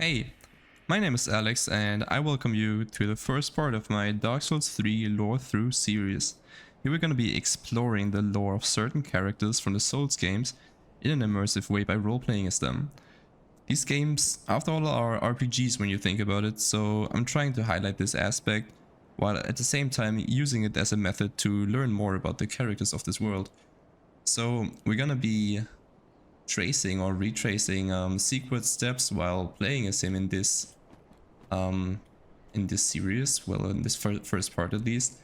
Hey, my name is Alex and I welcome you to the first part of my Dark Souls 3 lore through series. Here we're going to be exploring the lore of certain characters from the Souls games in an immersive way by role-playing as them. These games, after all, are RPGs when you think about it, so I'm trying to highlight this aspect while at the same time using it as a method to learn more about the characters of this world. So we're gonna be tracing or retracing Siegward's steps while playing as him in this series, well, in this first part at least.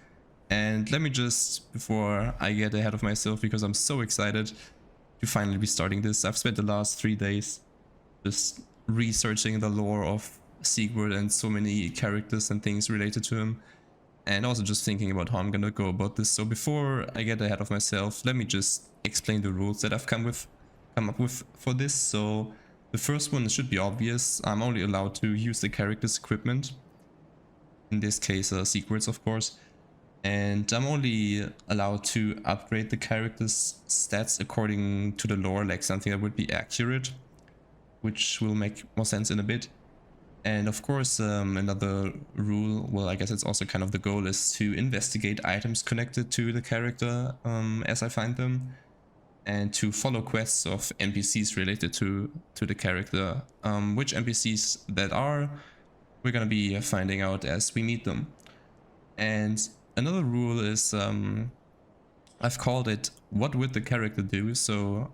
And let me just, before I get ahead of myself, because I'm so excited to finally be starting this, I've spent the last 3 days just researching the lore of Siegward and so many characters and things related to him, and also just thinking about how I'm gonna go about this. So before I get ahead of myself, let me just explain the rules that I've come up with for this. So the first one should be obvious. I'm only allowed to use the character's equipment, in this case Siegward's of course, and I'm only allowed to upgrade the character's stats according to the lore, like something that would be accurate, which will make more sense in a bit. And of course another rule, well, I guess it's also kind of the goal, is to investigate items connected to the character as I find them, and to follow quests of NPCs related to the character. Which NPCs that are, we're gonna be finding out as we meet them. And another rule is, I've called it what would the character do. So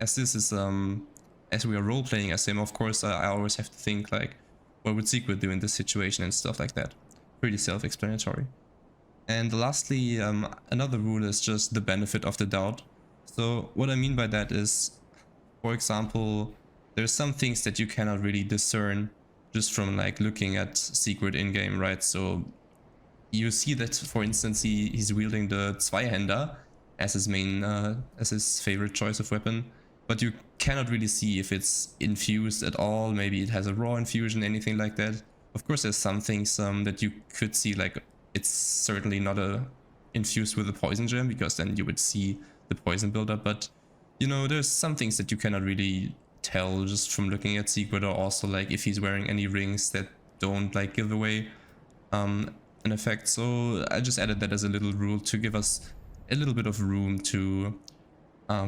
as this is as we are role-playing as him, of course I always have to think like, what would Siegward do in this situation and stuff like that. Pretty self-explanatory. And lastly, another rule is just the benefit of the doubt. So what I mean by that is, for example, there's some things that you cannot really discern just from like looking at Siegward in-game, right? So you see that, for instance, he's wielding the Zweihänder as his main, as his favorite choice of weapon, but you cannot really see if it's infused at all. Maybe it has a raw infusion, anything like that. Of course, there's some things that you could see, like it's certainly not infused with a poison gem, because then you would see the poison buildup. But you know, there's some things that you cannot really tell just from looking at Siegward, or also like if he's wearing any rings that don't like give away an effect. So I just added that as a little rule to give us a little bit of room to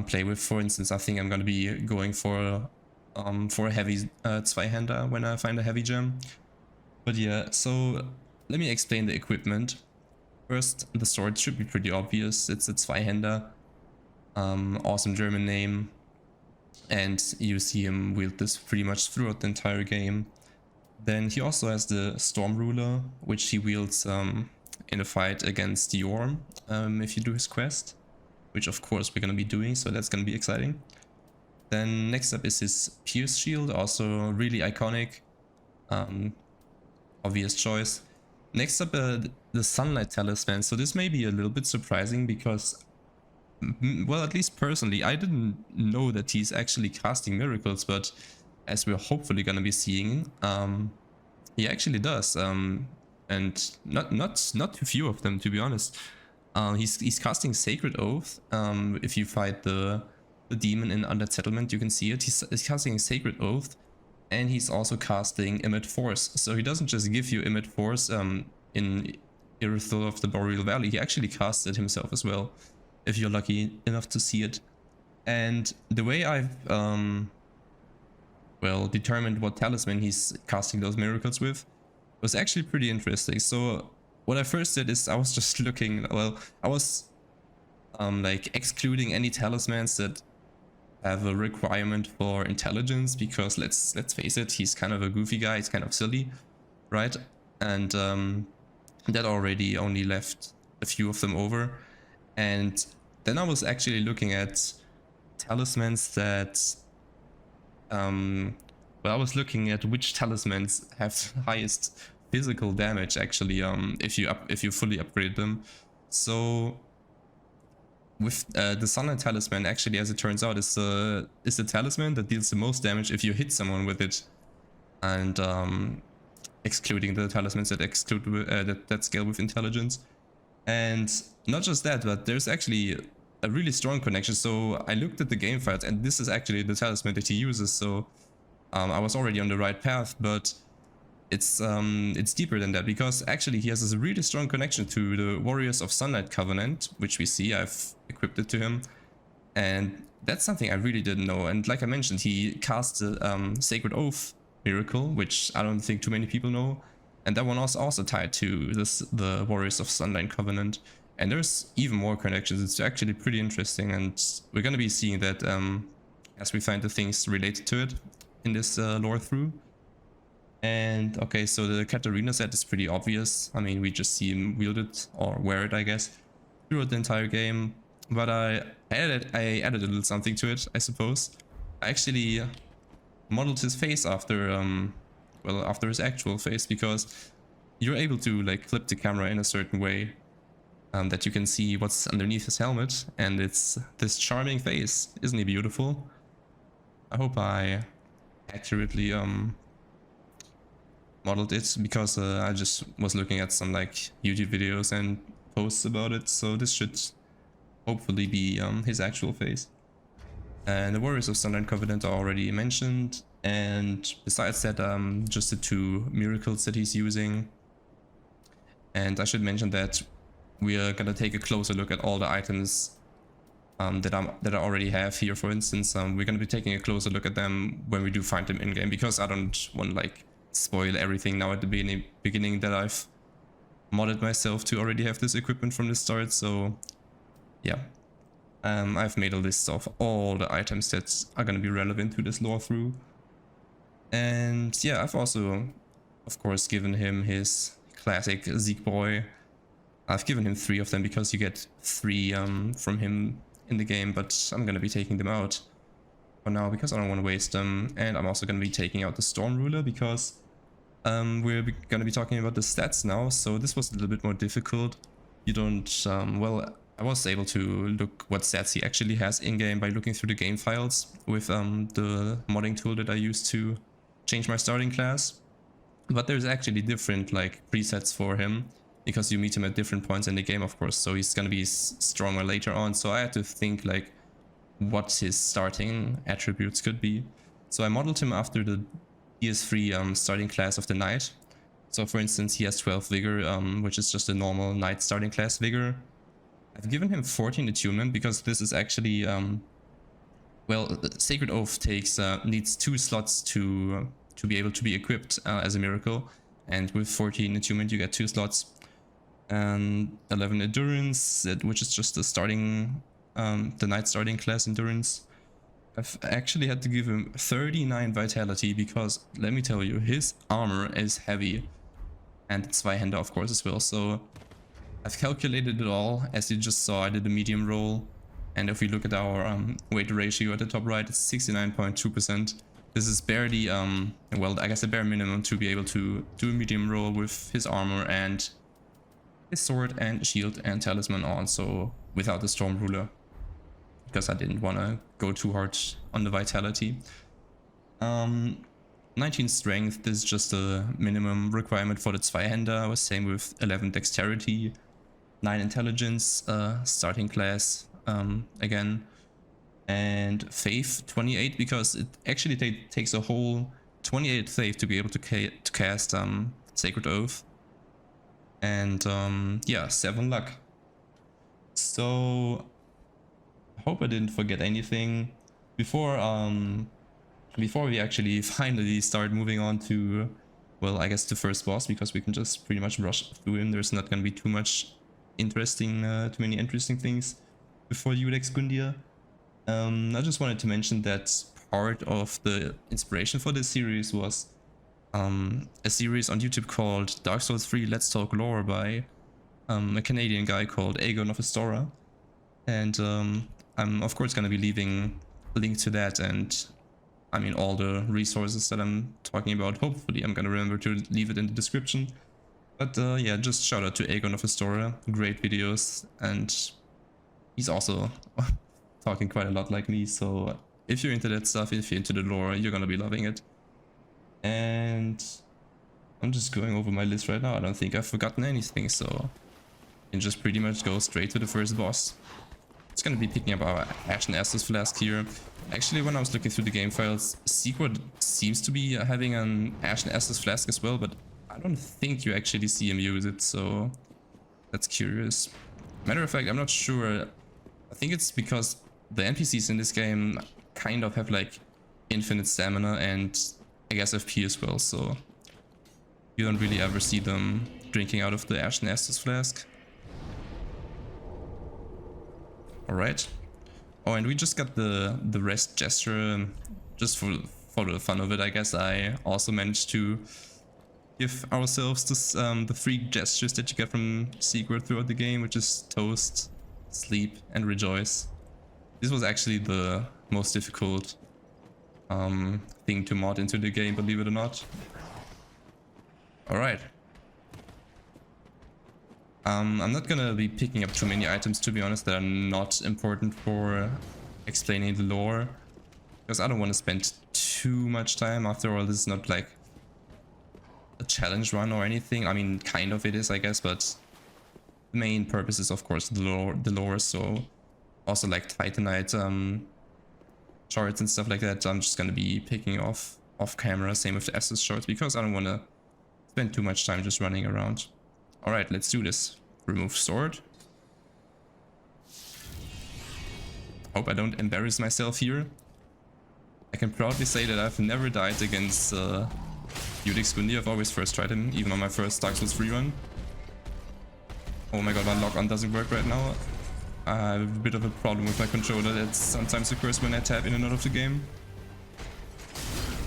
play with. For instance, I think I'm gonna be going for a heavy Zweihander when I find a heavy gem. But yeah, so let me explain the equipment. First, the sword should be pretty obvious. It's a Zweihander, awesome German name, and you see him wield this pretty much throughout the entire game. Then he also has the Storm Ruler, which he wields in a fight against Yorm if you do his quest, which of course we're gonna be doing, so that's gonna be exciting. Then next up is his Pierce Shield, also really iconic, obvious choice. Next up, the Sunlight Talisman. So this may be a little bit surprising because, well, at least personally, I didn't know that he's actually casting miracles, but as we're hopefully gonna be seeing, he actually does, and not too few of them, to be honest. He's casting Sacred Oath. If you fight the demon in Undead Settlement, you can see it. He's casting Sacred Oath, and he's also casting Emit Force. So he doesn't just give you Emit Force in Iudex of the Boreal Valley, he actually casts it himself as well, if you're lucky enough to see it. And the way I've well, determined what talisman he's casting those miracles with was actually pretty interesting. So what I first did is I was just looking, well, I was like excluding any talismans that have a requirement for intelligence, because let's face it, he's kind of a goofy guy, he's kind of silly, right? And that already only left a few of them over. And then I was actually looking at talismans that well, I was looking at which talismans have highest physical damage actually, if you fully upgrade them. So with the Sunlight Talisman, actually, as it turns out, is the talisman that deals the most damage if you hit someone with it, and excluding the talismans that exclude that scale with intelligence. And not just that, but there's actually a really strong connection. So I looked at the game files, and this is actually the talisman that he uses. So I was already on the right path, but it's deeper than that, because actually he has a really strong connection to the Warriors of Sunlight Covenant, which we see. I've equipped it to him, and that's something I really didn't know. And like I mentioned, he cast the Sacred Oath miracle, which I don't think too many people know, and that one was also tied to the Warriors of Sunlight Covenant. And there's even more connections. It's actually pretty interesting, and we're gonna be seeing that as we find the things related to it in this lore through. And okay, so the Katarina set is pretty obvious. I mean, we just see him wield it, or wear it, I guess, throughout the entire game. But I added a little something to it, I suppose. I actually modeled his face after, well, after his actual face, because you're able to like flip the camera in a certain way that you can see what's underneath his helmet, and it's this charming face. Isn't he beautiful? I hope I accurately modeled it, because I just was looking at some like YouTube videos and posts about it, so this should hopefully be his actual face. And the Warriors of Sunlight Covenant are already mentioned, and besides that, just the 2 miracles that he's using. And I should mention that we are gonna take a closer look at all the items that I already have here. For instance, we're gonna be taking a closer look at them when we do find them in game, because I don't want to like spoil everything now at the beginning that I've modded myself to already have this equipment from the start. So yeah, I've made a list of all the items that are gonna be relevant to this lore through. And yeah, I've also, of course, given him his classic Zeke boy. I've given him 3 of them because you get 3 from him in the game, but I'm gonna be taking them out for now because I don't want to waste them. And I'm also gonna be taking out the Storm Ruler because we're gonna be talking about the stats now. So this was a little bit more difficult. You don't, well, I was able to look what stats he actually has in-game by looking through the game files with the modding tool that I used to change my starting class. But there's actually different like presets for him, because you meet him at different points in the game, of course, so he's gonna be stronger later on. So I had to think like what his starting attributes could be. So I modeled him after the DS3 starting class of the Knight. So for instance, he has 12 Vigor, which is just a normal Knight starting class Vigor. I've given him 14 attunement because this is actually, well, Sacred Oath needs 2 slots to be able to be equipped as a miracle, and with 14 attunement you get 2 slots. And 11 endurance, which is just the starting, the Knight starting class endurance. I've actually had to give him 39 vitality because, let me tell you, his armor is heavy, and Zweihänder of course as well. So I've calculated it all. As you just saw, I did a medium roll, and if we look at our weight ratio at the top right, it's 69.2%. This is barely, well, I guess a bare minimum to be able to do a medium roll with his armor and his sword and shield and talisman on, so without the Storm Ruler, because I didn't want to go too hard on the vitality. 19 strength, this is just a minimum requirement for the Zweihänder, same with 11 dexterity, 9 intelligence, starting class again, and faith 28, because it actually takes a whole 28 faith to be able to cast Sacred Oath. And yeah, 7 luck. So I hope I didn't forget anything before we actually finally start moving on to, well, I guess the first boss, because we can just pretty much rush through him. There's not gonna be too many interesting things before Iudex Gundyr. I just wanted to mention that part of the inspiration for this series was a series on YouTube called Dark Souls 3 Let's Talk Lore by a Canadian guy called Aegon of Astora. And I'm of course going to be leaving a link to that, and I mean all the resources that I'm talking about. Hopefully I'm going to remember to leave it in the description. But yeah, just shout out to Aegon of Astora. Great videos, and he's also talking quite a lot like me, so if you're into that stuff, if you're into the lore, you're going to be loving it. And I'm just going over my list right now. I don't think I've forgotten anything, so I can just pretty much go straight to the first boss. It's gonna be picking up our Ashen Estus Flask here. Actually, when I was looking through the game files, Siegward seems to be having an Ashen Estus flask as well, but I don't think you actually see him use it, so that's curious. Matter of fact, I'm not sure. I think it's because the NPCs in this game kind of have like infinite stamina and I guess FP as well, so you don't really ever see them drinking out of the Ashen Estus flask. Alright. Oh, and we just got the rest gesture, just for the fun of it. I guess I also managed to give ourselves this, the 3 gestures that you get from Siegward throughout the game, which is Toast, Sleep, and Rejoice. This was actually the most difficult thing to mod into the game, believe it or not. Alright. I'm not gonna be picking up too many items, to be honest, that are not important for explaining the lore, because I don't want to spend too much time. After all, this is not like a challenge run or anything. I mean, kind of it is, I guess, but the main purpose is, of course, the lore. So also like Titanite charts and stuff like that, I'm just gonna be picking off camera. Same with the Estus charts, because I don't want to spend too much time just running around. Alright, let's do this. Remove sword. Hope I don't embarrass myself here. I can proudly say that I've never died against Iudex Gundyr. I've always first tried him, even on my first Dark Souls 3 run. Oh my god, my lock-on doesn't work right now. I have a bit of a problem with my controller. That sometimes occurs when I tap in and out of the game.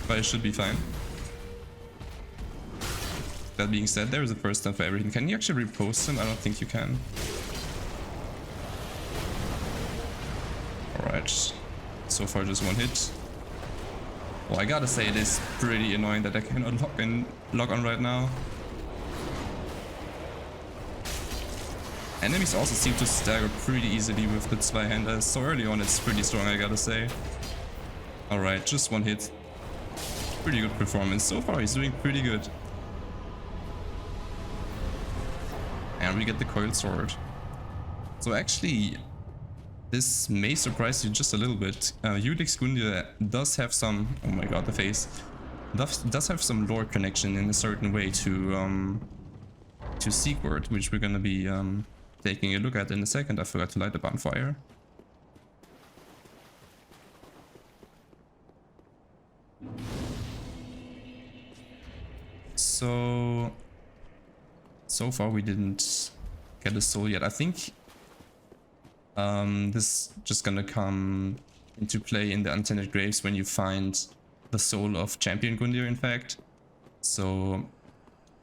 But it should be fine. That being said, there is a first time for everything. Can you actually repost them? I don't think you can. Alright. So far just one hit. Well, I gotta say it is pretty annoying that I cannot log on right now. Enemies also seem to stagger pretty easily with the Zweihander. So early on it's pretty strong, I gotta say. Alright, just one hit. Pretty good performance. So far he's doing pretty good. And we get the coiled sword. So actually, this may surprise you just a little bit. Iudex Gundyr does have some, oh my god, the face, does have some lore connection in a certain way to Siegward, which we're gonna be taking a look at in a second. I forgot to light the bonfire. So far we didn't get a soul yet. I think this just gonna come into play in the Untended Graves when you find the soul of Champion Gundyr, in fact. So,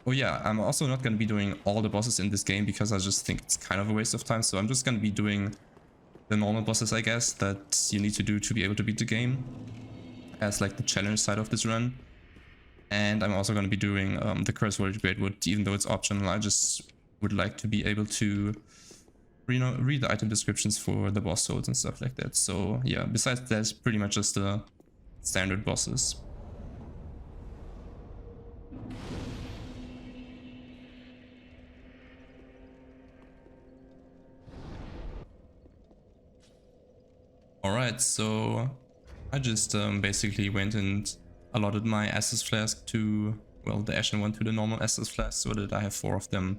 oh yeah, I'm also not gonna be doing all the bosses in this game because I just think it's kind of a waste of time. So I'm just gonna be doing the normal bosses, I guess, that you need to do to be able to beat the game, as like the challenge side of this run. And I'm also going to be doing the Curse World Great Wood, even though it's optional. I just would like to be able to, you know, read the item descriptions for the boss souls and stuff like that. So yeah, besides that, it's pretty much just the standard bosses. Alright, so I just basically went and allotted my Estus flask to, well, the Ashen one to the normal Estus flask, so that I have 4 of them.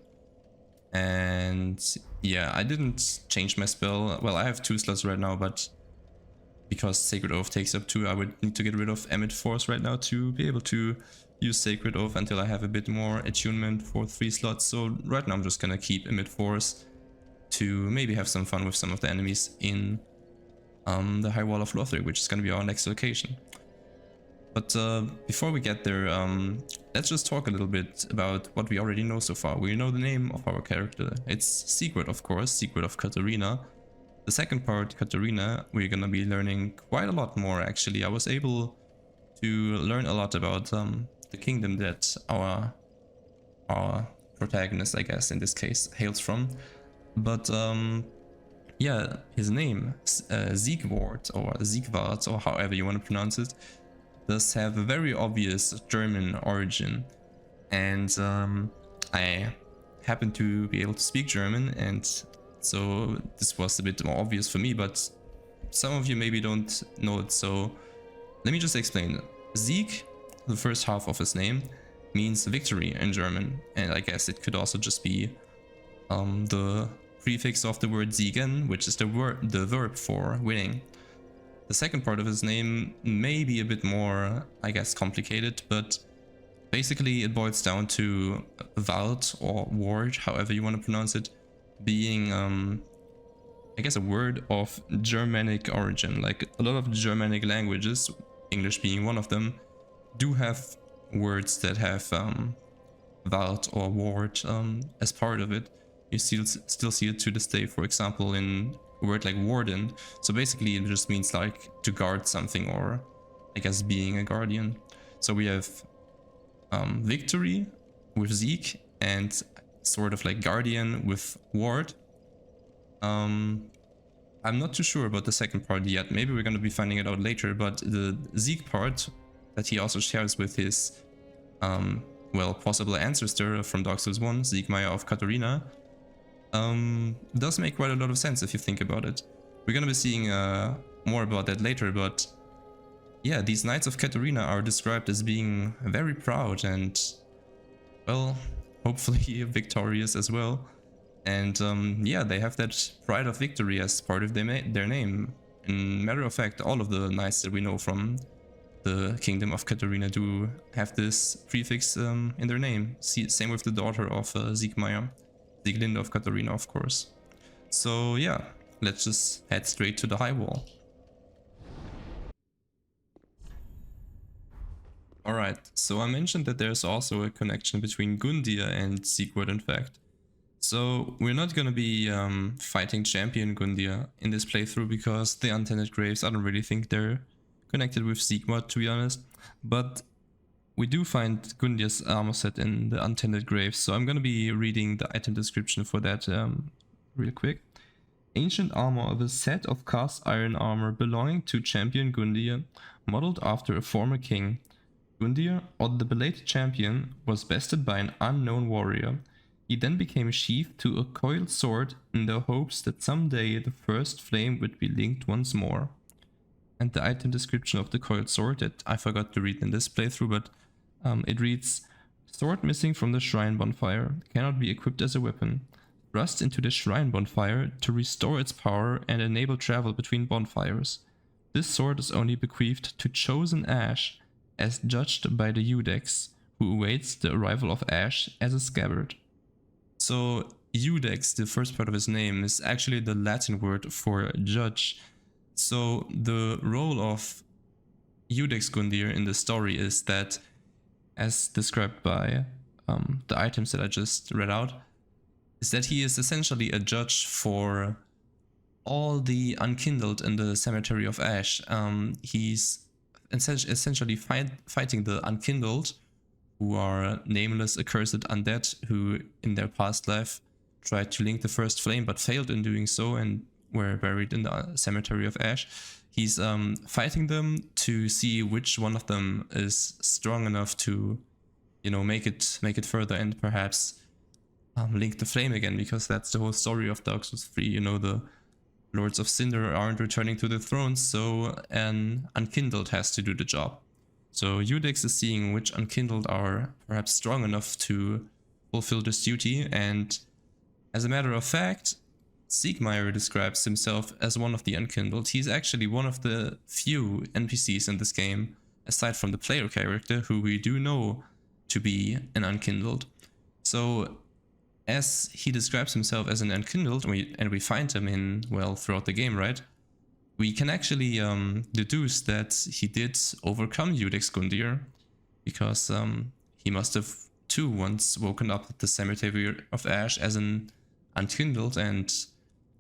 And yeah, I didn't change my spell. Well, I have 2 slots right now, but because Sacred Oath takes up 2, I would need to get rid of Emit Force right now to be able to use Sacred Oath until I have a bit more attunement for 3 slots. So right now I'm just gonna keep Emit Force to maybe have some fun with some of the enemies in the High Wall of Lorethrough, which is gonna be our next location. But before we get there, let's just talk a little bit about what we already know so far. We know the name of our character. It's Siegward, of course, Siegward of Katarina. The second part, Katarina, we're gonna be learning quite a lot more, actually. I was able to learn a lot about the kingdom that our protagonist, I guess, in this case, hails from. But yeah, his name, Siegward, or Siegward, or however you want to pronounce it, does have a very obvious German origin, and I happen to be able to speak German, and so this was a bit more obvious for me. But some of you maybe don't know it, so let me just explain. Sieg, the first half of his name, means victory in German, and I guess it could also just be the prefix of the word siegen, which is the verb for winning. The second part of his name may be a bit more, I guess, complicated, but basically it boils down to Vordt or Vordt, however you want to pronounce it, being I guess a word of Germanic origin. Like a lot of Germanic languages, English being one of them, do have words that have Vordt or Vordt as part of it. You still see it to this day, for example, in a word like warden. So basically it just means like to guard something, or I guess being a guardian. So we have victory with Sieg and sort of like guardian with Vordt. I'm not too sure about the second part yet. Maybe we're going to be finding it out later, but the Sieg part that he also shares with his well, possible ancestor from Dark Souls 1, Siegmeyer of Katharina, does make quite a lot of sense if you think about it. We're gonna be seeing more about that later, but yeah, these Knights of Katharina are described as being very proud and, well, hopefully victorious as well. And yeah, they have that pride of victory as part of their name. In matter of fact, all of the knights that we know from the Kingdom of Katharina do have this prefix in their name. Same with the daughter of Siegmeyer. Sieglinde of Katharina, of course. So yeah, let's just head straight to the high wall. Alright, so I mentioned that there's also a connection between Gundyr and Siegward, in fact. So we're not gonna be fighting Champion Gundyr in this playthrough because the Untended Graves, I don't really think they're connected with Siegward, to be honest. But we do find Gundyr's armor set in the Untended Graves, so I'm gonna be reading the item description for that real quick. Ancient armor of a set of cast iron armor belonging to Champion Gundyr, modeled after a former king. Gundyr, or the belated champion, was bested by an unknown warrior. He then became sheathed to a coiled sword in the hopes that someday the first flame would be linked once more. And the item description of the coiled sword that I forgot to read in this playthrough, but it reads: sword missing from the shrine bonfire, cannot be equipped as a weapon. Thrust into the shrine bonfire to restore its power and enable travel between bonfires. This sword is only bequeathed to chosen Ash, as judged by the Iudex, who awaits the arrival of Ash as a scabbard. So Iudex, the first part of his name, is actually the Latin word for judge. So the role of Iudex Gundyr in the story is that, as described by the items that I just read out, is that he is essentially a judge for all the unkindled in the Cemetery of Ash. He's essentially fighting the unkindled, who are nameless, accursed undead, who in their past life tried to link the first flame but failed in doing so and were buried in the Cemetery of Ash. He's fighting them to see which one of them is strong enough to, you know, make it further and perhaps link the flame again, because that's the whole story of Dark Souls 3. You know, the Lords of Cinder aren't returning to the throne, so an unkindled has to do the job. So Iudex is seeing which unkindled are perhaps strong enough to fulfill this duty, and as a matter of fact, Siegmeyer describes himself as one of the unkindled. He's actually one of the few NPCs in this game, aside from the player character, who we do know to be an unkindled. So as he describes himself as an unkindled, and we find him in, well, throughout the game, right? We can actually deduce that he did overcome Iudex Gundyr, because he must have too once woken up at the Cemetery of Ash as an unkindled and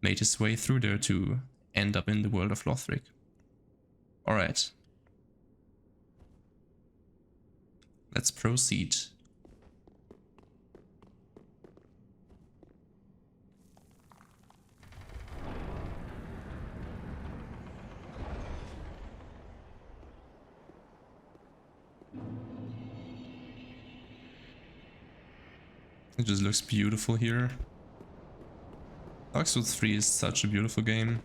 made his way through there to end up in the world of Lothric. Alright. Let's proceed. It just looks beautiful here. Dark Souls 3 is such a beautiful game.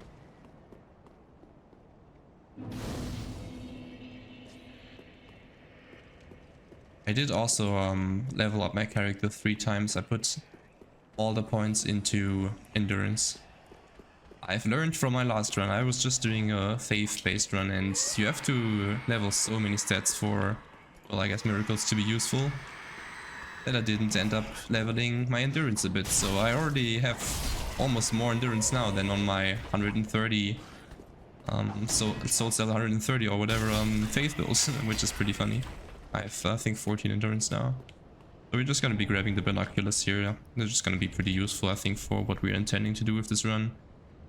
I did also level up my character 3 times. I put all the points into endurance. I've learned from my last run. I was just doing a faith-based run, and you have to level so many stats for, well, I guess miracles to be useful, that I didn't end up leveling my endurance a bit. So I already have almost more endurance now than on my 130 soul cell 130 or whatever faith builds, which is pretty funny. I have I think 14 endurance now. So we're just gonna be grabbing the binoculars here. They're just gonna be pretty useful, I think, for what we're intending to do with this run.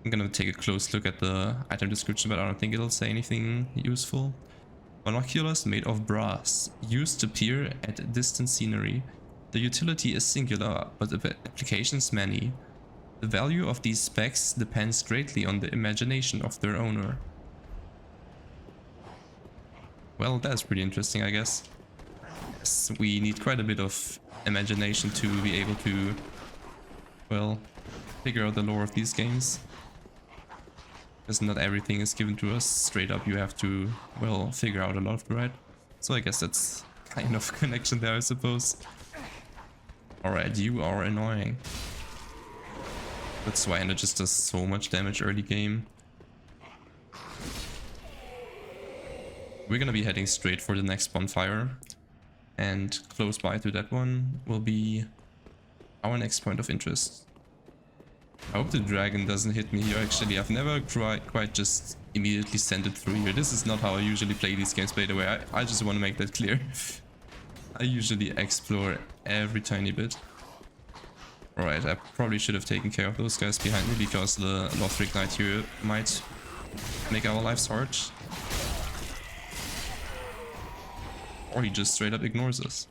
I'm gonna take a close look at the item description, but I don't think it'll say anything useful. Binoculars made of brass, used to peer at distant scenery. The utility is singular, but the applications many. The value of these specs depends greatly on the imagination of their owner. Well, that's pretty interesting, I guess. Yes, we need quite a bit of imagination to be able to, well, figure out the lore of these games. Because not everything is given to us straight up. You have to, well, figure out a lot of it, right? So I guess that's kind of connection there, I suppose. Alright, you are annoying. That's why it just does so much damage early game. We're gonna be heading straight for the next bonfire. And close by to that one will be our next point of interest. I hope the dragon doesn't hit me here. Actually, I've never quite just immediately sent it through here. This is not how I usually play these games, by the way. I just want to make that clear. I usually explore every tiny bit. Alright, I probably should have taken care of those guys behind me, because the Lothric Knight here might make our lives hard. Or he just straight up ignores us.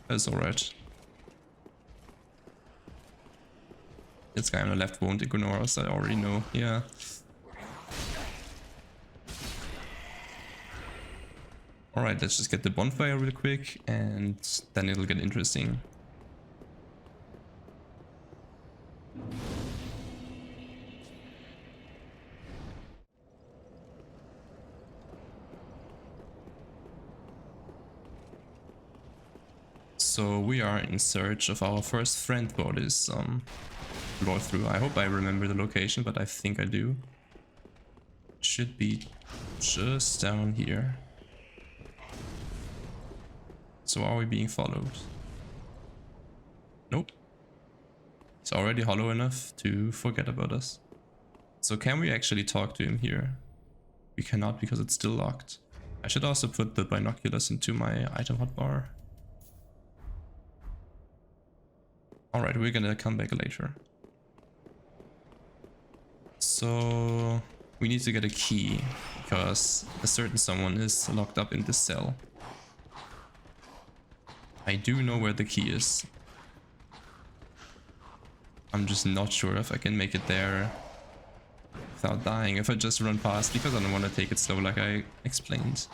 That's alright. This guy on the left won't ignore us, I already know. Yeah. Alright, let's just get the bonfire real quick, and then it'll get interesting. So we are in search of our first friend for this Lorethrough. I hope I remember the location, but I think I do. Should be just down here. So are we being followed? Nope. It's already hollow enough to forget about us. So can we actually talk to him here? We cannot, because it's still locked. I should also put the binoculars into my item hotbar. Alright, we're gonna come back later. So we need to get a key, because a certain someone is locked up in this cell. I do know where the key is. I'm just not sure if I can make it there without dying, if I just run past, because I don't want to take it slow like I explained.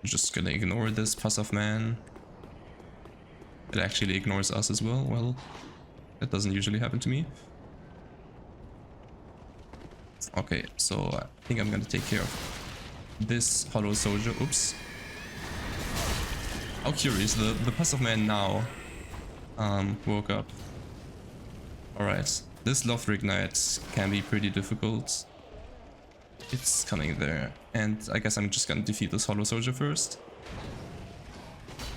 I'm just gonna ignore this puss-off man. It actually ignores us as well. Well, that doesn't usually happen to me. Okay, so I think I'm gonna take care of this hollow soldier. Oops. How curious, the puss-off man now woke up. Alright, this Lothric Knight can be pretty difficult. It's coming there, and I guess I'm just gonna defeat this hollow soldier first.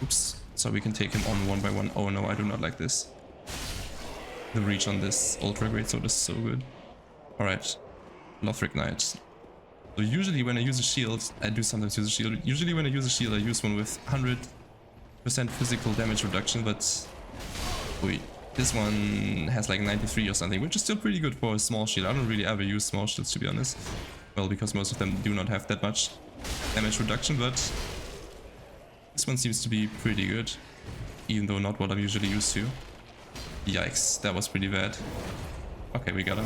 Oops, so we can take him on one by one. Oh no, I do not like this. The reach on this ultra greatsword is so good. Alright, Lothric Knight. So usually when I use a shield, I do sometimes use a shield. Usually when I use a shield, I use one with 100% physical damage reduction, but wait, this one has like 93 or something, which is still pretty good for a small shield. I don't really ever use small shields, to be honest. Well, because most of them do not have that much damage reduction, but this one seems to be pretty good, even though not what I'm usually used to. Yikes, that was pretty bad. Okay, we got him.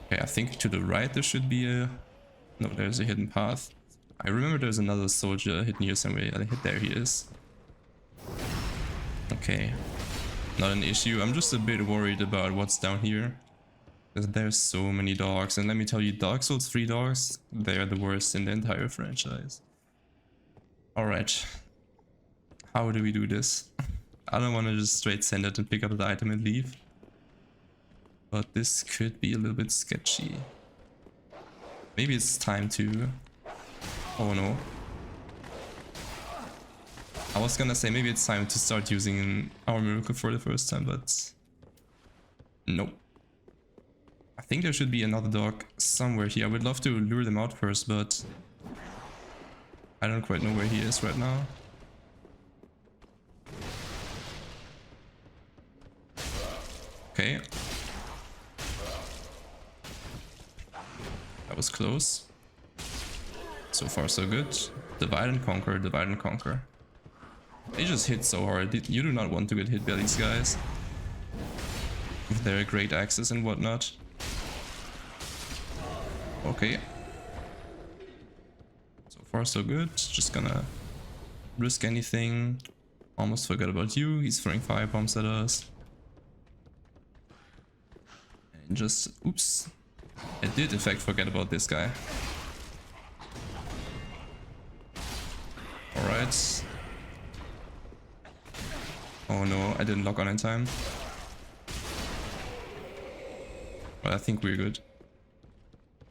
Okay, I think to the right there should be a... No, there's a hidden path. I remember there's another soldier hidden here somewhere. I think there he is. Okay. not an issue. I'm just a bit worried about what's down here. Because there's so many dogs, and let me tell you, Dark Souls 3 dogs, they're the worst in the entire franchise. Alright. How do we do this? I don't want to just straight send it and pick up the item and leave. But this could be a little bit sketchy. Maybe it's time to... Oh no. I was gonna say maybe it's time to start using our miracle for the first time, but... Nope. I think there should be another dog somewhere here. I would love to lure them out first, but... I don't quite know where he is right now. Okay. That was close. So far so good. Divide and conquer, divide and conquer. They just hit so hard. You do not want to get hit by these guys. With their great axes and whatnot. Okay. So far so good. Just gonna risk anything. Almost forgot about you. He's throwing fire bombs at us. And just... Oops. I did in fact forget about this guy. Alright. Oh no, I didn't lock on in time. But I think we're good.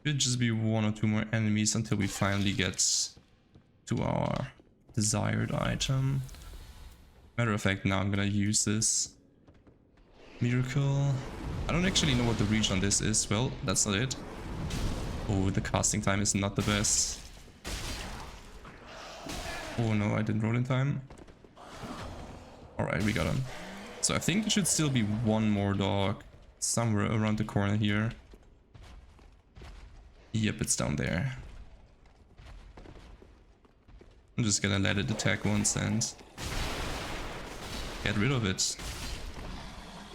Should just be one or two more enemies until we finally get to our desired item. Matter of fact, now I'm gonna use this miracle. I don't actually know what the reach on this is. Well, that's not it. Oh, the casting time is not the best. Oh no, I didn't roll in time. Alright, we got him. So I think there should still be one more dog somewhere around the corner here. Yep, it's down there. I'm just gonna let it attack once and get rid of it.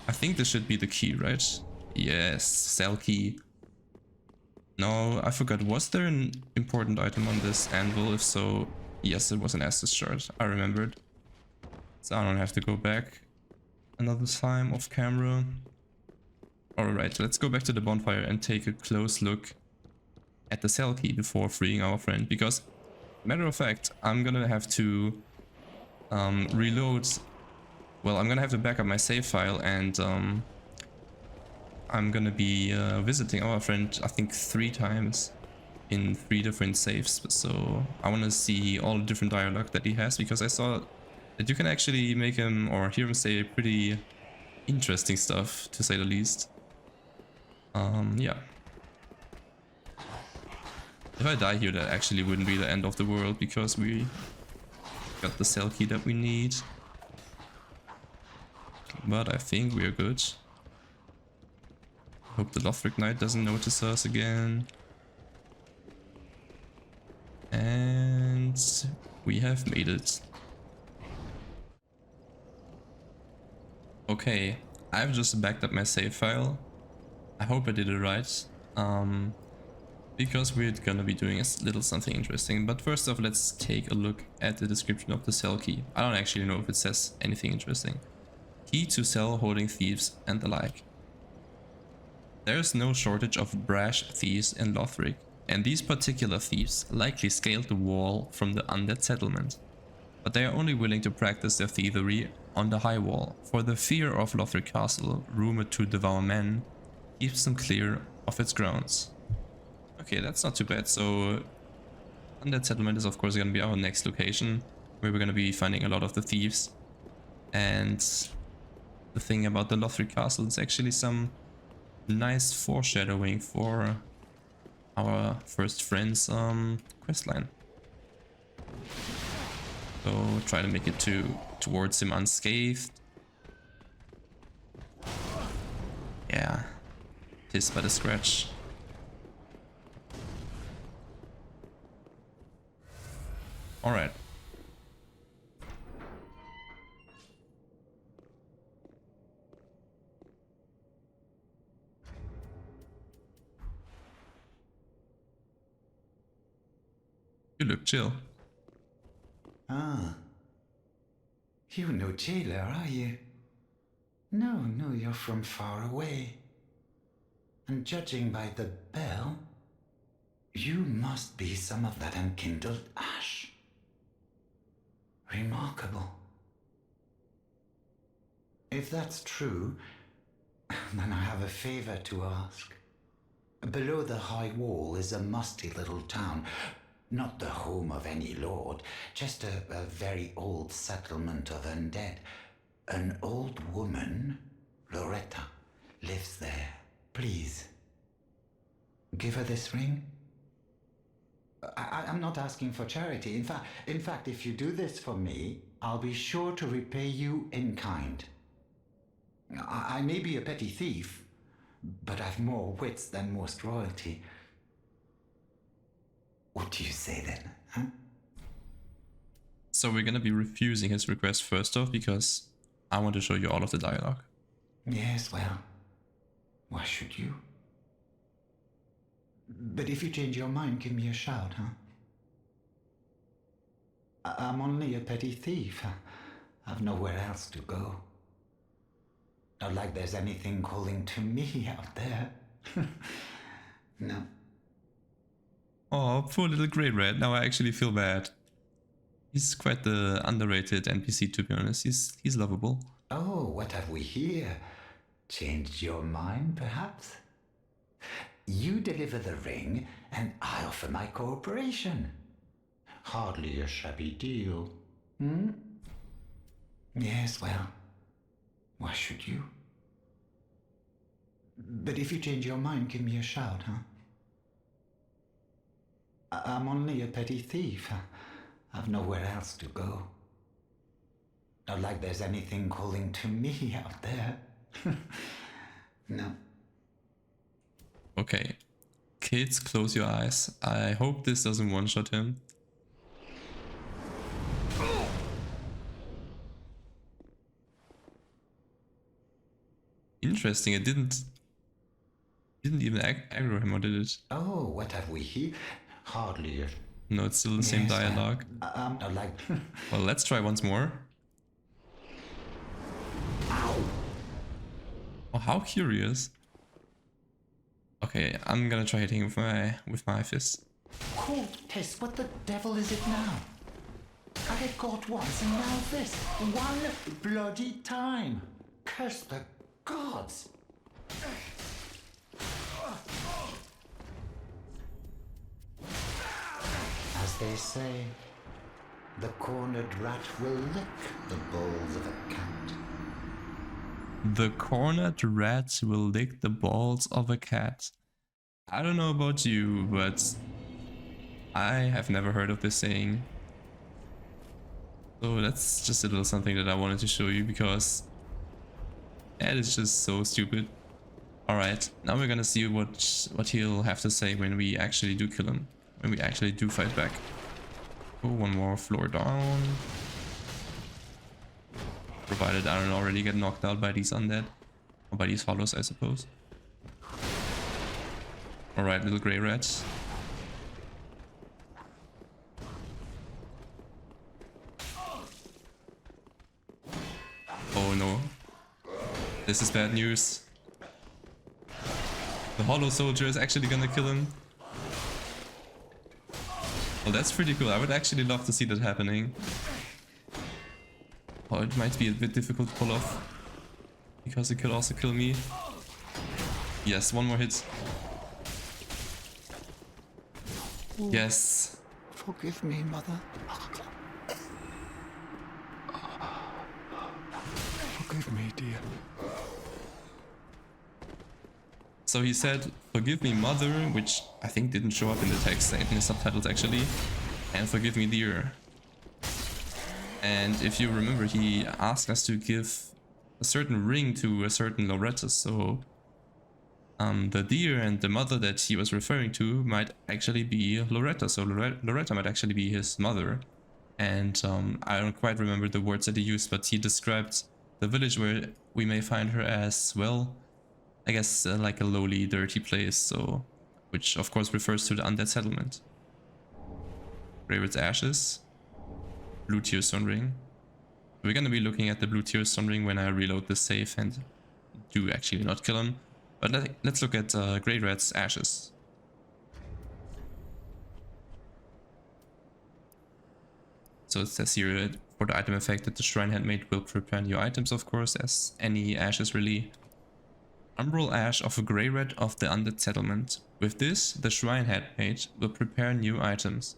I think this should be the key, right? Yes, cell key. No, I forgot. Was there an important item on this anvil? If so, yes, it was an Estus shard. I remembered. So I don't have to go back another time off camera. Alright, let's go back to the bonfire and take a close look at the cell key before freeing our friend. Because, matter of fact, I'm gonna have to reload. Well, I'm gonna have to back up my save file, and I'm gonna be visiting our friend, I think 3 times in 3 different saves. So I want to see all the different dialogue that he has, because I saw that you can actually make him or hear him say pretty interesting stuff, to say the least. Yeah. If I die here, that actually wouldn't be the end of the world, because we got the cell key that we need. But I think we're good. Hope the Lothric Knight doesn't notice us again. And we have made it. Okay, I've just backed up my save file. I hope I did it right. Because we're gonna be doing a little something interesting. But first off, let's take a look at the description of the cell key. I don't actually know if it says anything interesting. Key to cell holding thieves and the like. There is no shortage of brash thieves in Lothric, and these particular thieves likely scaled the wall from the undead settlement. But they are only willing to practice their thievery on the high wall, for the fear of Lothric Castle, rumored to devour men, keeps them clear of its grounds. Okay, that's not too bad. So undead settlement is of course going to be our next location, where we're going to be finding a lot of the thieves. And the thing about the Lothric Castle is actually some nice foreshadowing for our first friend's questline. So try to make it towards him unscathed. Yeah, tis but a scratch. All right. You look chill. Ah. You're no jailer, are you? No, you're from far away. And judging by the bell, you must be some of that unkindled ash. Remarkable. If that's true, then I have a favor to ask. Below the high wall is a musty little town. Not the home of any lord, just a very old settlement of undead. An old woman, Loretta, lives there. Please, give her this ring. I'm not asking for charity. In fact, if you do this for me, I'll be sure to repay you in kind. I may be a petty thief, but I've more wits than most royalty. What do you say then, huh? So we're gonna be refusing his request first off because I want to show you all of the dialogue. Yes, well, why should you? But if you change your mind, give me a shout, huh? I'm only a petty thief. I've nowhere else to go. Not like there's anything calling to me out there. No. Oh, poor little Greirat. Now I actually feel bad. He's quite the underrated NPC, to be honest. He's lovable. Oh, what have we here? Changed your mind, perhaps? You deliver the ring, and I offer my cooperation. Hardly a shabby deal, hmm? Yes, well, why should you? But if you change your mind, give me a shout, huh? I'm only a petty thief. I've nowhere else to go. Not like there's anything calling to me out there. No. Okay. Kids, close your eyes. I hope this doesn't one-shot him. Interesting, it didn't even aggro him, or did it? Oh, what have we here? Hardly a... No, it's still the same dialogue. Not like... Well, let's try once more. Ow! Oh, how curious. Okay, I'm gonna try hitting him with my fist. Cortes, what the devil is it now? I get caught once and now this. One bloody time. Curse the gods. As they say, the cornered rat will lick the balls of a cat. The cornered rat will lick the balls of a cat. I don't know about you, but I have never heard of this saying. So that's just a little something that I wanted to show you because that is just so stupid. Alright, now we're gonna see what he'll have to say when we actually do kill him. When we actually do fight back. Oh, one more floor down. Provided I don't already get knocked out by these undead. Or by these hollows, I suppose. Alright, little Greirat. Oh no. This is bad news. The hollow soldier is actually gonna kill him. Well, that's pretty cool. I would actually love to see that happening. Oh, it might be a bit difficult to pull off. Because it could also kill me. Yes, one more hit. Yes. Forgive me, Mother. Forgive me, dear. So he said, "Forgive me, mother," which I think didn't show up in the text, in the subtitles actually, and "Forgive me, dear." And if you remember, he asked us to give a certain ring to a certain Loretta, so the deer and the mother that he was referring to might actually be Loretta, so Loretta might actually be his mother. And I don't quite remember the words that he used, but he described the village where we may find her as, well, I guess like a lowly, dirty place, so which of course refers to the undead settlement. Greirat's ashes, blue tearstone ring, We're gonna be looking at the blue Tearstone ring when I reload the save and do actually not kill him. But let's look at Greirat's ashes. So it says here for the item effect that the Shrine Handmaid will prepare new items, of course, as any ashes really. Umbral Ash of a Greirat of the Undead Settlement. With this, the Shrine Handmaid will prepare new items.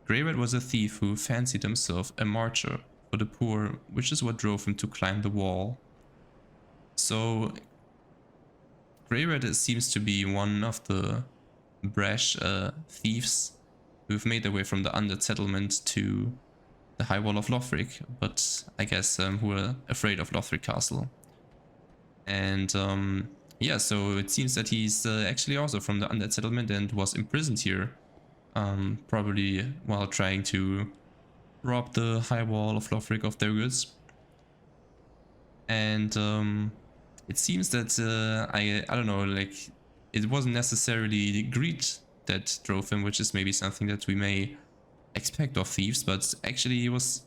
Greirat was a thief who fancied himself a martyr for the poor, which is what drove him to climb the wall. So Greirat seems to be one of the brash thieves who've made their way from the Undead Settlement to the High Wall of Lothric, but I guess who are afraid of Lothric Castle. And yeah, so it seems that he's actually also from the Undead Settlement and was imprisoned here, probably while trying to rob the High Wall of Lothric of their goods. And it seems that I don't know, like, it wasn't necessarily greed that drove him, which is maybe something that we may expect of thieves, but actually he was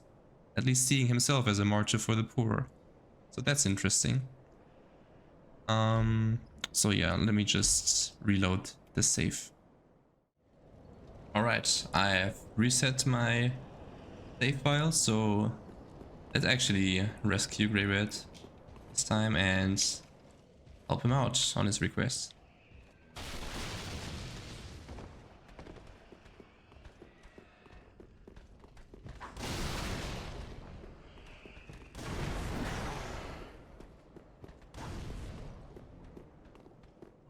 at least seeing himself as a martyr for the poor. So that's interesting. So yeah, let me just reload the save. Alright, I have reset my save file, so let's actually rescue Greirat this time and help him out on his request.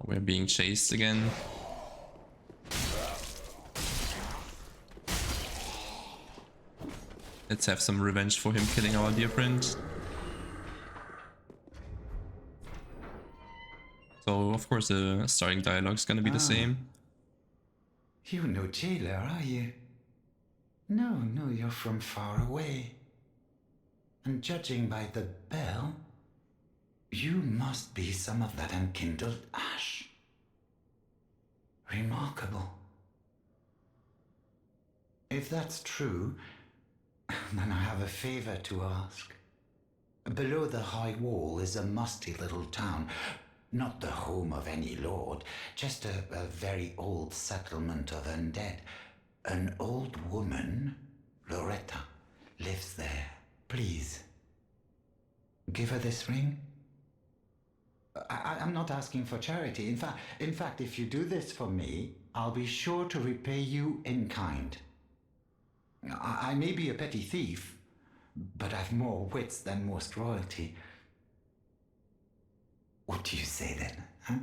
We're being chased again. Let's have some revenge for him killing our dear friend. So, of course, the starting dialogue is gonna be the same. You're no jailer, are you? No, you're from far away. And judging by the bell, you must be some of that unkindled ash. Remarkable. If that's true, then I have a favor to ask. Below the high wall is a musty little town. Not the home of any lord, just a very old settlement of undead. An old woman, Loretta, lives there. Please, give her this ring. I'm not asking for charity. In fact, if you do this for me, I'll be sure to repay you in kind. I may be a petty thief, but I've more wits than most royalty. What do you say then, huh?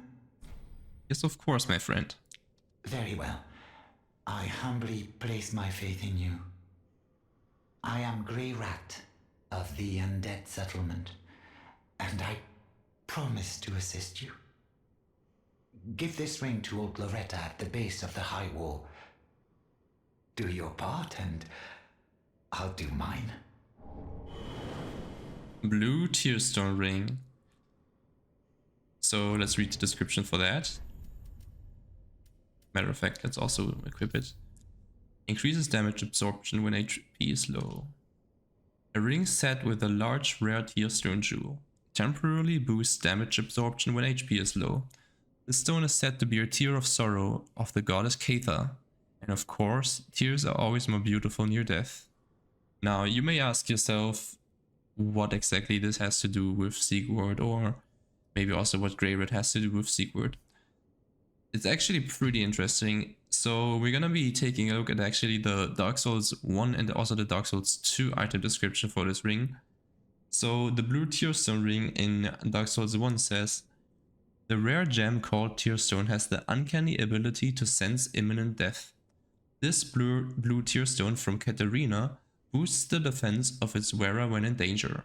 Yes, of course, my friend. Very well. I humbly place my faith in you. I am Greirat of the Undead Settlement, and I promise to assist you. Give this ring to old Loretta at the base of the high wall. Do your part, and I'll do mine. Blue Tearstone ring. So let's read the description for that. Matter of fact, let's also equip it. Increases damage absorption when HP is low. A ring set with a large rare Tearstone jewel. Temporarily boosts damage absorption when HP is low. The stone is said to be a tear of sorrow of the goddess Keitha. And of course, tears are always more beautiful near death. Now, you may ask yourself what exactly this has to do with Siegward, or maybe also what Greirat has to do with Siegward. It's actually pretty interesting. So we're gonna be taking a look at actually the Dark Souls 1 and also the Dark Souls 2 item description for this ring. So the blue Tearstone ring in Dark Souls 1 says, the rare gem called Tearstone has the uncanny ability to sense imminent death. This blue Tearstone from Katarina boosts the defense of its wearer when in danger.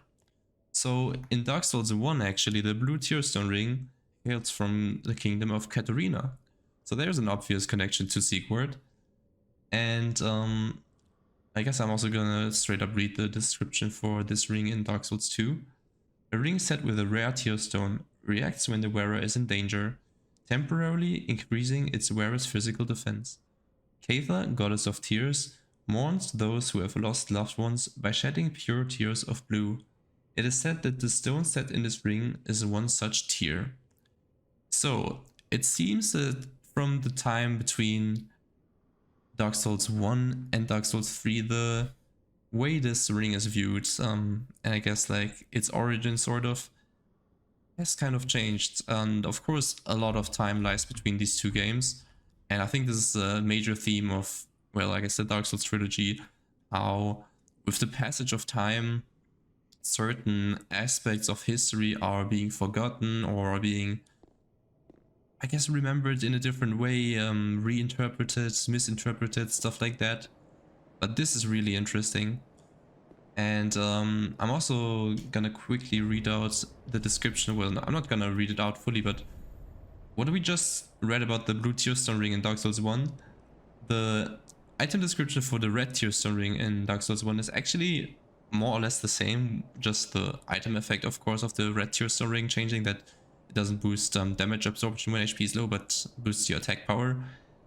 So in Dark Souls 1 actually the blue Tearstone ring hails from the kingdom of Katarina. So there's an obvious connection to Siegward. And I guess I'm also gonna straight up read the description for this ring in Dark Souls 2. A ring set with a rare Tearstone reacts when the wearer is in danger, temporarily increasing its wearer's physical defense. Keitha, goddess of tears, mourns those who have lost loved ones by shedding pure tears of blue. It is said that the stone set in this ring is one such tear. So, it seems that from the time between Dark Souls 1 and Dark Souls 3, the way this ring is viewed, and I guess like its origin sort of, has kind of changed. And of course, a lot of time lies between these two games. And I think this is a major theme of, well, like I said, Dark Souls trilogy, how with the passage of time, certain aspects of history are being forgotten or are being, I guess, remembered in a different way, reinterpreted, misinterpreted, stuff like that. But this is really interesting. And I'm also gonna quickly read out the description. Well, I'm not gonna read it out fully, but what we just read about the blue Tearstone ring in Dark Souls 1, the item description for the red Tearstone ring in Dark Souls 1 is actually more or less the same, just the item effect, of course, of the red Tearstone ring changing, that it doesn't boost damage absorption when HP is low, but boosts your attack power.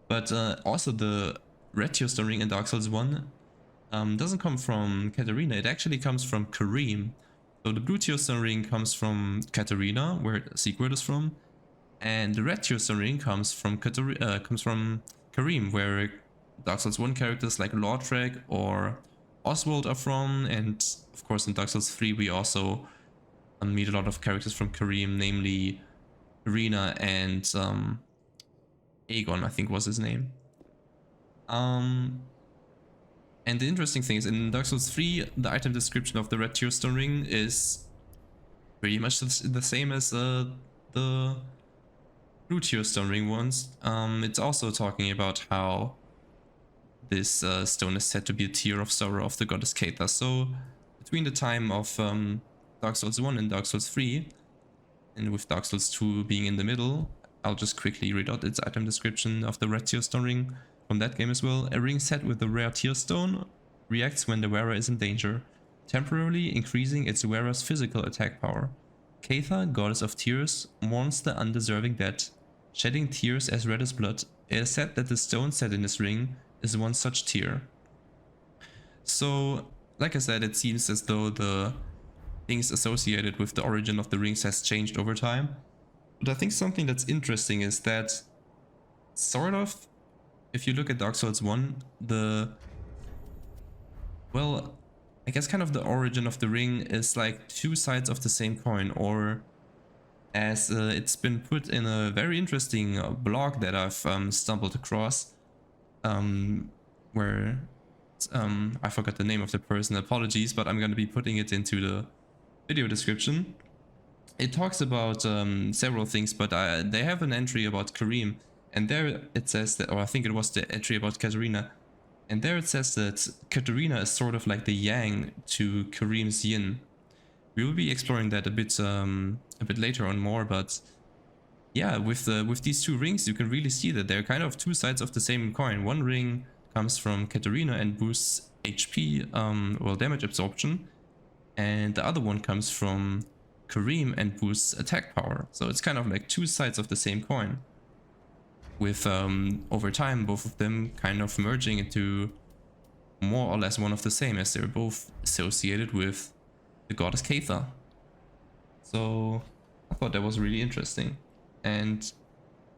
But also the red Tearstone ring in Dark Souls 1 doesn't come from Katarina, it actually comes from Karim. So the blue Tearstone ring comes from Katarina, where Siegward is from, and the red Tearstone ring comes from Karim, where Dark Souls 1 characters like Lorethrough or Oswald are from, and of course in Dark Souls 3 we also meet a lot of characters from Karim, namely Irina and Aegon, I think was his name. And the interesting thing is, in Dark Souls 3, the item description of the red Tearstone ring is pretty much the same as the blue Tearstone ring ones. It's also talking about how this stone is said to be a tear of sorrow of the goddess Keita. So between the time of Dark Souls 1 and Dark Souls 3, and with Dark Souls 2 being in the middle, I'll just quickly read out its item description of the red Tearstone ring from that game as well. A ring set with the rare Tearstone reacts when the wearer is in danger, temporarily increasing its wearer's physical attack power. Keitha, goddess of tears, mourns the undeserving dead, shedding tears as red as blood. It is said that the stone set in this ring is one such tear. So, like I said, it seems as though the things associated with the origin of the rings has changed over time. But I think something that's interesting is that, sort of, if you look at Dark Souls 1, well, I guess kind of the origin of the ring is like two sides of the same coin, or as it's been put in a very interesting blog that I've stumbled across, where I forgot the name of the person, apologies, but I'm going to be putting it into the video description. It talks about several things, but they have an entry about Karim, and there it says that, or I think it was the entry about Katarina, and there it says that Katarina is sort of like the yang to Karim's yin. We will be exploring that a bit later on more, but yeah, with these two rings you can really see that they're kind of two sides of the same coin. One ring comes from Katarina and boosts HP, well, damage absorption, and the other one comes from Karim and boosts attack power. So it's kind of like two sides of the same coin, with over time both of them kind of merging into more or less one of the same, as they're both associated with the goddess Keitha. So I thought that was really interesting, and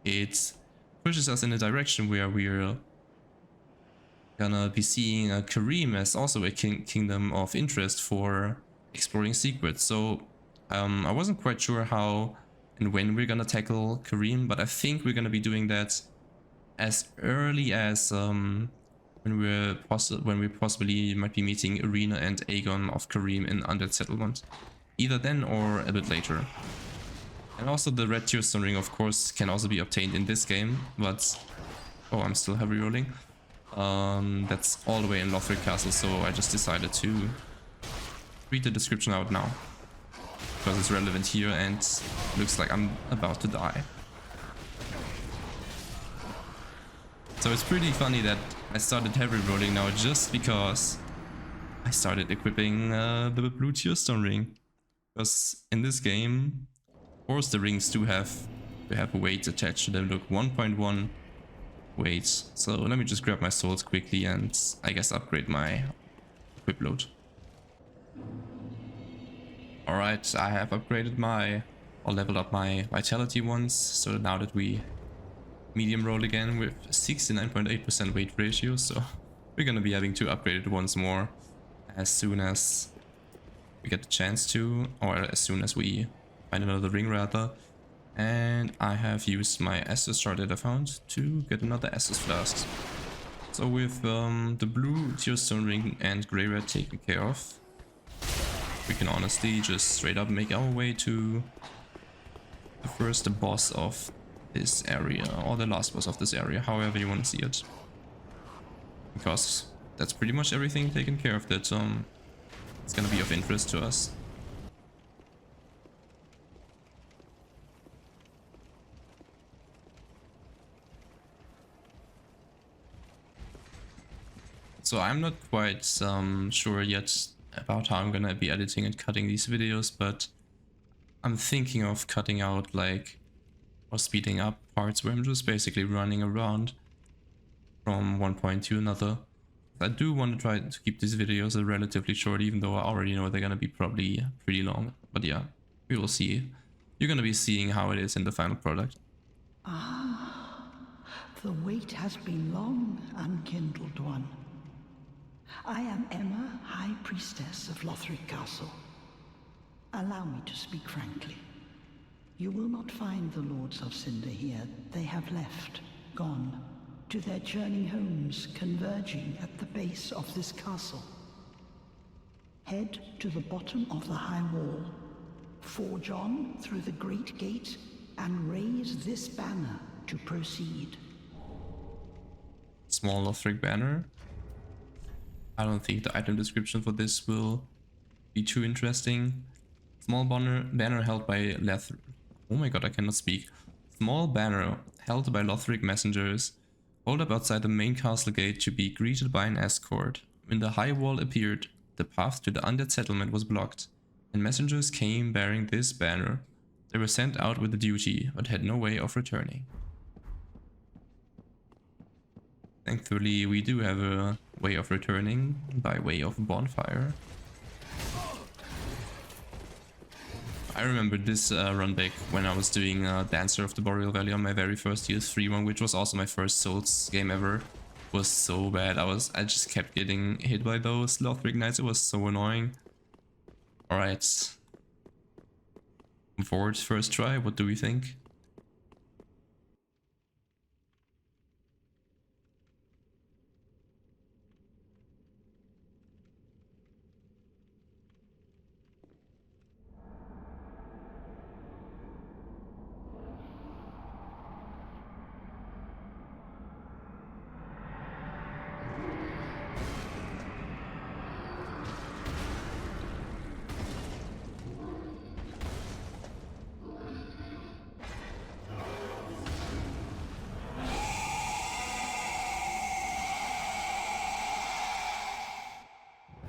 it pushes us in a direction where we're gonna be seeing Karim as also a kingdom of interest for exploring secrets. So I wasn't quite sure how and when we're gonna tackle Karim, but I think we're gonna be doing that as early as when we possibly might be meeting Irina and Aegon of Karim in Undead Settlement. Either then or a bit later. And also the red Tearstone ring, of course, can also be obtained in this game, but oh, I'm still heavy rolling. That's all the way in Lorethrough Castle, so I just decided to read the description out now, because it's relevant here and looks like I'm about to die. So it's pretty funny that I started heavy rolling now just because I started equipping the blue Tearstone ring. Because in this game, of course, the rings do have a weight attached to them. Look, 1.1 wait. So let me just grab my souls quickly and I guess upgrade my equip load. Alright, I have upgraded or leveled up my vitality once, so now that we medium roll again with 69.8% weight ratio, so we're gonna be having to upgrade it once more as soon as we get the chance to, or as soon as we find another ring rather. And I have used my Estus shard that I found to get another Estus flask. So with the blue Tearstone ring and Greirat taken care of, we can honestly just straight up make our way to the first boss of this area, or the last boss of this area, however you want to see it. Because that's pretty much everything taken care of that it's gonna be of interest to us. So I'm not quite sure yet about how I'm gonna be editing and cutting these videos, but I'm thinking of cutting out or speeding up parts where I'm just basically running around from one point to another. I do want to try to keep these videos relatively short, even though I already know they're gonna be probably pretty long. But yeah, we will see. You're gonna be seeing how it is in the final product. Ah, the wait has been long, unkindled one. I am Emma, High Priestess of Lothric Castle. Allow me to speak frankly. You will not find the Lords of Cinder here. They have left, gone, to their journey homes converging at the base of this castle. Head to the bottom of the high wall, forge on through the great gate, and raise this banner to proceed. Small Lothric banner. I don't think the item description for this will be too interesting. Small banner held by oh my god, I cannot speak. Small banner held by Lothric messengers. Hold up outside the main castle gate to be greeted by an escort. When the high wall appeared, the path to the undead settlement was blocked, and messengers came bearing this banner. They were sent out with a duty, but had no way of returning. Thankfully, we do have a way of returning by way of bonfire. I remember this run back when I was doing Dancer of the Boreal Valley on my very first DS3 one, which was also my first Souls game ever. It was so bad. I just kept getting hit by those Lothric Knights. It was so annoying. Alright. Vordt first try, what do we think?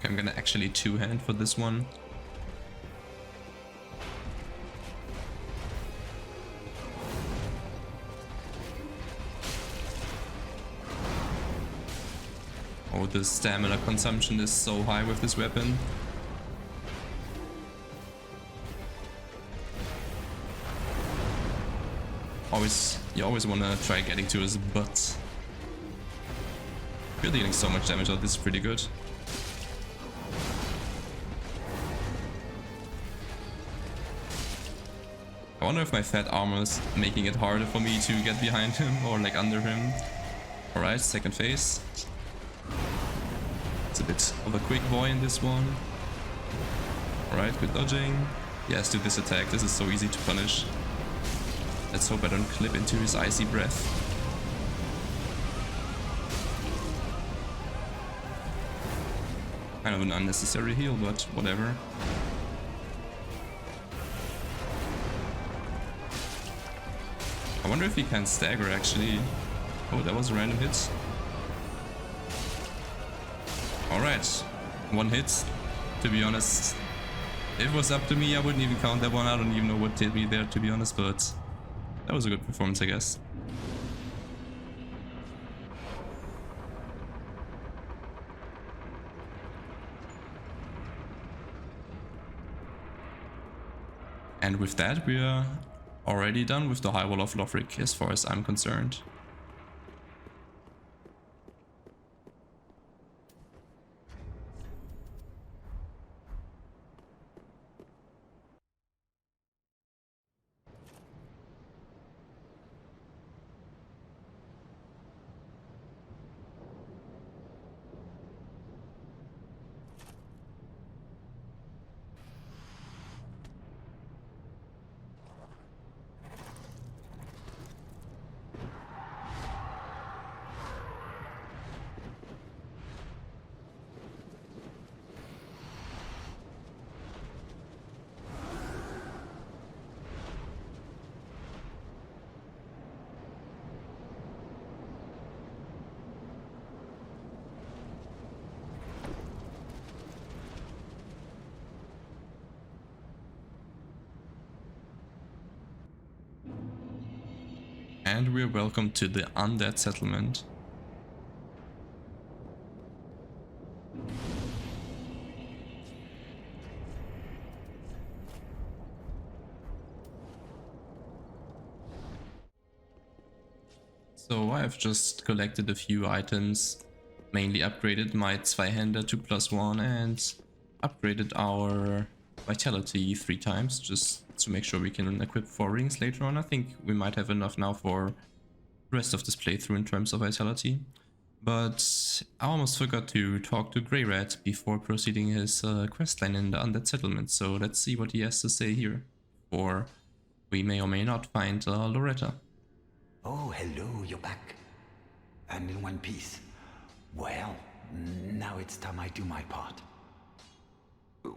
I'm gonna actually two-hand for this one. Oh, the stamina consumption is so high with this weapon. You always wanna try getting to his butt. You're dealing so much damage out, this is pretty good. I wonder if my fat armor is making it harder for me to get behind him or under him. Alright, second phase. It's a bit of a quick boy in this one. Alright, good dodging. Yes, do this attack. This is so easy to punish. Let's hope I don't clip into his icy breath. Kind of an unnecessary heal, but whatever. I wonder if he can stagger actually. Oh, that was a random hit. Alright, one hit. To be honest, if it was up to me, I wouldn't even count that one. I don't even know what hit me there, to be honest, but that was a good performance, I guess. And with that, we are already done with the High Wall of Lothric as far as I'm concerned. And we're welcome to the Undead Settlement. So I've just collected a few items, mainly upgraded my Zweihander to +1 and upgraded our Vitality 3 times, just to make sure we can equip 4 rings later on. I think we might have enough now for the rest of this playthrough in terms of Vitality. But I almost forgot to talk to Greirat before proceeding his questline in the Undead Settlement, so let's see what he has to say here, or we may or may not find Loretta. Oh, hello, you're back. And in one piece. Well, now it's time I do my part.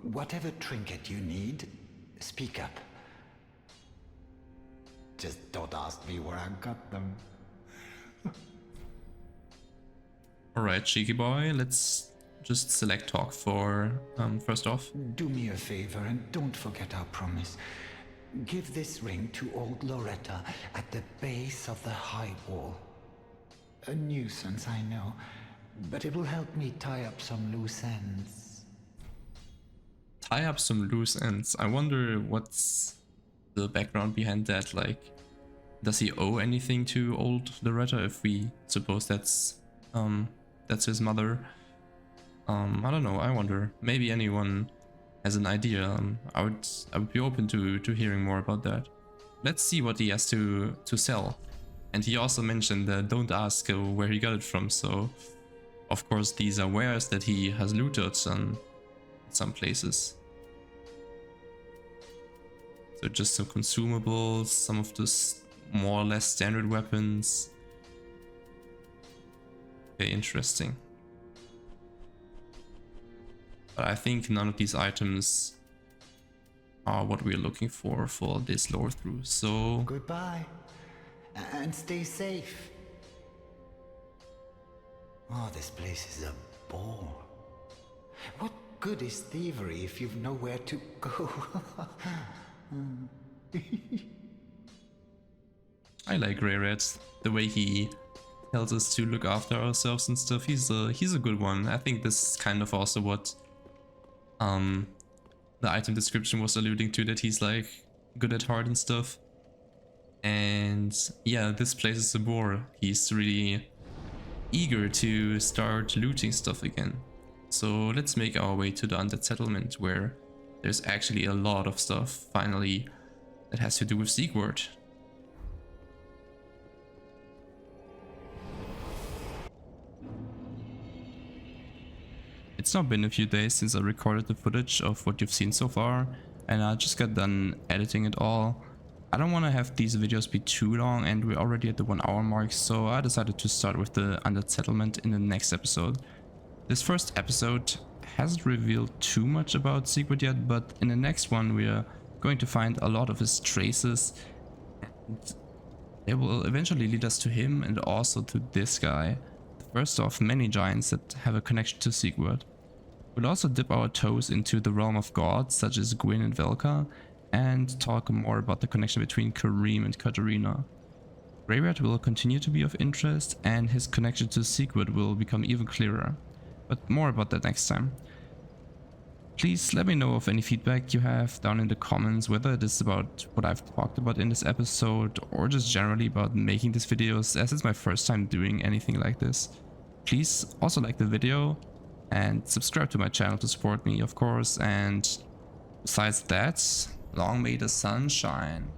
Whatever trinket you need, speak up. Just don't ask me where I got them. Alright, cheeky boy, let's just select talk for first off. Do me a favor and don't forget our promise. Give this ring to old Loretta at the base of the high wall. A nuisance, I know, but it will help me tie up some loose ends. Tie up some loose ends. I wonder what's the background behind that, like, does he owe anything to old Loretta, if we suppose that's his mother? I don't know, I wonder. Maybe anyone has an idea. I would be open to hearing more about that. Let's see what he has to sell. And he also mentioned that don't ask where he got it from, so of course these are wares that he has looted in some places. So just some consumables, some of the more or less standard weapons. Okay, interesting. But I think none of these items are what we're looking for this Lorethrough, so... Goodbye, and stay safe. Oh, this place is a bore. What good is thievery if you've nowhere to go? I like Greirat, the way he tells us to look after ourselves and stuff. He's a good one. I think this is kind of also what the item description was alluding to, that he's like good at heart and stuff. And yeah, this place is a bore. He's really eager to start looting stuff again. So let's make our way to the Undead Settlement, where there's actually a lot of stuff finally that has to do with Siegward. It's now been a few days since I recorded the footage of what you've seen so far, and I just got done editing it all. I don't want to have these videos be too long, and we're already at the 1 hour mark, so I decided to start with the Undead Settlement in the next episode. This first episode hasn't revealed too much about Siegward yet, but in the next one we are going to find a lot of his traces, and they will eventually lead us to him and also to this guy, the first of many giants that have a connection to Siegward. We'll also dip our toes into the realm of gods such as Gwyn and Velka, and talk more about the connection between Karim and Katarina. Greirat will continue to be of interest, and his connection to Siegward will become even clearer, but more about that next time. Please let me know of any feedback you have down in the comments, whether it is about what I've talked about in this episode or just generally about making these videos, as it's my first time doing anything like this. Please also like the video and subscribe to my channel to support me, of course, and besides that, long may the sun shine.